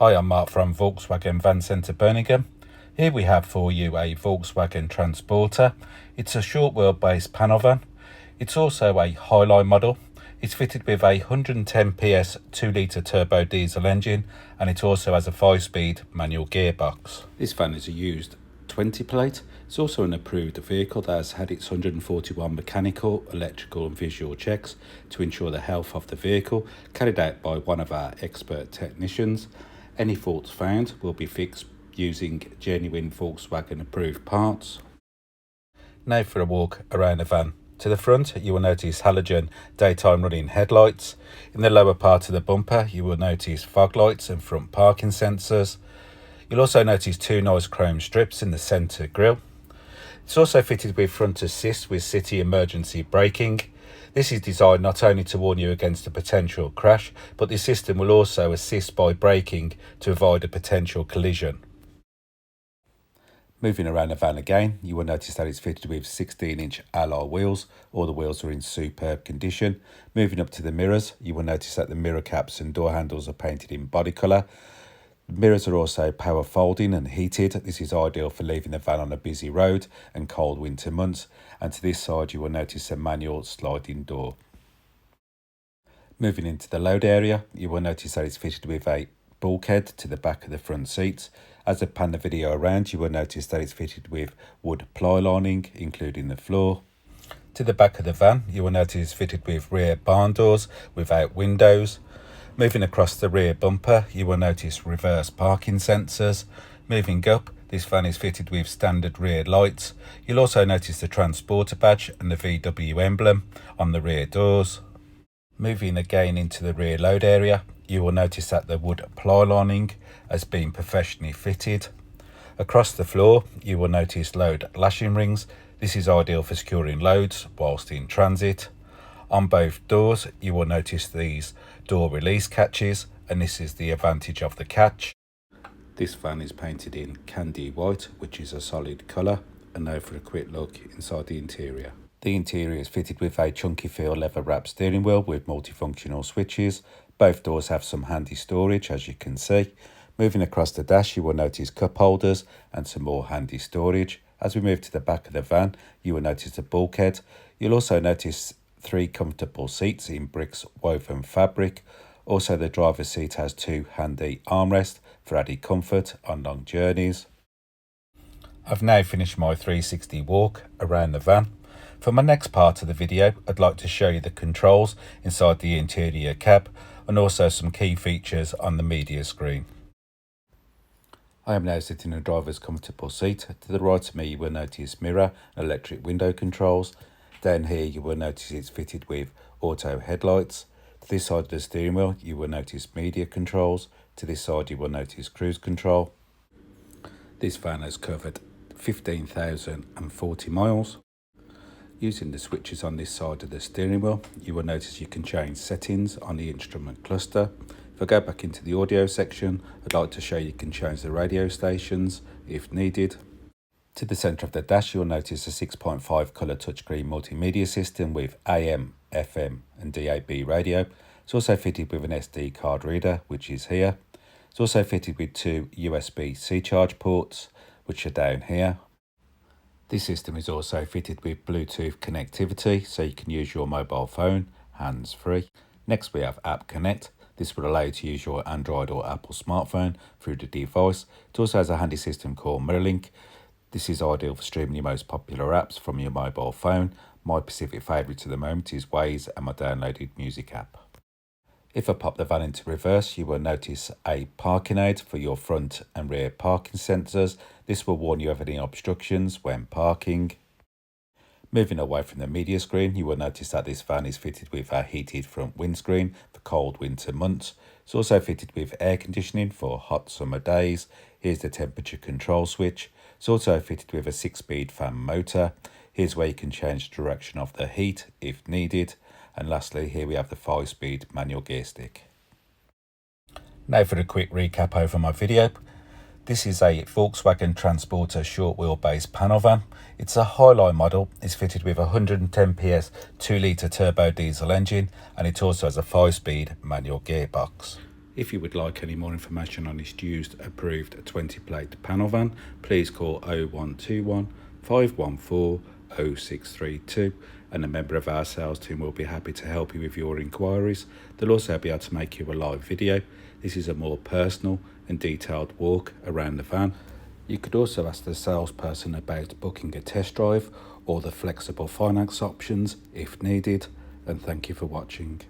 Hi, I'm Mark from Volkswagen Van Centre Birmingham. Here we have for you a Volkswagen Transporter. It's a short wheelbase panel van. It's also a Highline model. It's fitted with a 110 PS 2 litre turbo diesel engine, and it also has a 5-speed manual gearbox. This van is a used 20 plate. It's also an approved vehicle that has had its 141 mechanical, electrical and visual checks to ensure the health of the vehicle, carried out by one of our expert technicians. Any faults found will be fixed using genuine Volkswagen approved parts. Now for a walk around the van. To the front, you will notice halogen daytime running headlights. In the lower part of the bumper, you will notice fog lights and front parking sensors. You'll also notice two nice chrome strips in the centre grille. It's also fitted with front assist with city emergency braking. This is designed not only to warn you against a potential crash, but the system will also assist by braking to avoid a potential collision. Moving around the van again, you will notice that it's fitted with 16-inch alloy wheels. All the wheels are in superb condition. Moving up to the mirrors, you will notice that the mirror caps and door handles are painted in body colour. The mirrors are also power folding and heated. This is ideal for leaving the van on a busy road and cold winter months. And to this side, you will notice a manual sliding door. Moving into the load area, you will notice that it's fitted with a bulkhead to the back of the front seats. As I pan the video around, you will notice that it's fitted with wood ply lining, including the floor. To the back of the van, you will notice it's fitted with rear barn doors without windows. Moving across the rear bumper, you will notice reverse parking sensors. Moving up, this van is fitted with standard rear lights. You'll also notice the transporter badge and the VW emblem on the rear doors. Moving again into the rear load area, you will notice that the wood ply lining has been professionally fitted. Across the floor, you will notice load lashing rings. This is ideal for securing loads whilst in transit. On both doors, you will notice these door release catches, and this is the advantage of the catch. This van is painted in candy white, which is a solid colour. And now for a quick look inside the interior. The interior is fitted with a chunky feel leather wrapped steering wheel with multifunctional switches. Both doors have some handy storage, as you can see. Moving across the dash, you will notice cup holders and some more handy storage. As we move to the back of the van, you will notice the bulkhead. You'll also notice 3 comfortable seats in bricks woven fabric. Also, the driver's seat has 2 handy armrests for added comfort on long journeys. I've now finished my 360 walk around the van. For my next part of the video, I'd like to show you the controls inside the interior cab and also some key features on the media screen. I am now sitting in a driver's comfortable seat. To the right of me, you will notice mirror and electric window controls. Down here, you will notice it's fitted with auto headlights. To this side of the steering wheel, you will notice media controls. To this side, you will notice cruise control. This van has covered 15,040 miles. Using the switches on this side of the steering wheel, you will notice you can change settings on the instrument cluster. If I go back into the audio section, I'd like to show you can change the radio stations if needed. To the centre of the dash, you'll notice a 6.5 colour touchscreen multimedia system with AM, FM and DAB radio. It's also fitted with an SD card reader, which is here. It's also fitted with 2 USB-C charge ports, which are down here. This system is also fitted with Bluetooth connectivity, so you can use your mobile phone hands-free. Next we have App Connect. This will allow you to use your Android or Apple smartphone through the device. It also has a handy system called MirrorLink. This is ideal for streaming your most popular apps from your mobile phone. My specific favourite at the moment is Waze and my downloaded music app. If I pop the van into reverse, you will notice a parking aid for your front and rear parking sensors. This will warn you of any obstructions when parking. Moving away from the media screen, you will notice that this van is fitted with a heated front windscreen for cold winter months. It's also fitted with air conditioning for hot summer days. Here's the temperature control switch. It's also fitted with a 6-speed fan motor. Here's where you can change the direction of the heat if needed. And lastly, here we have the 5-speed manual gear stick. Now for a quick recap over my video. This is a Volkswagen Transporter short wheelbase panel van. It's a Highline model. It's fitted with a 110 PS 2 litre turbo diesel engine, and it also has a 5-speed manual gearbox. If you would like any more information on this used approved 20 plate panel van, please call 0121 514 0632 and a member of our sales team will be happy to help you with your inquiries. They'll also be able to make you a live video. This is a more personal and detailed walk around the van. You could also ask the salesperson about booking a test drive or the flexible finance options if needed. And thank you for watching.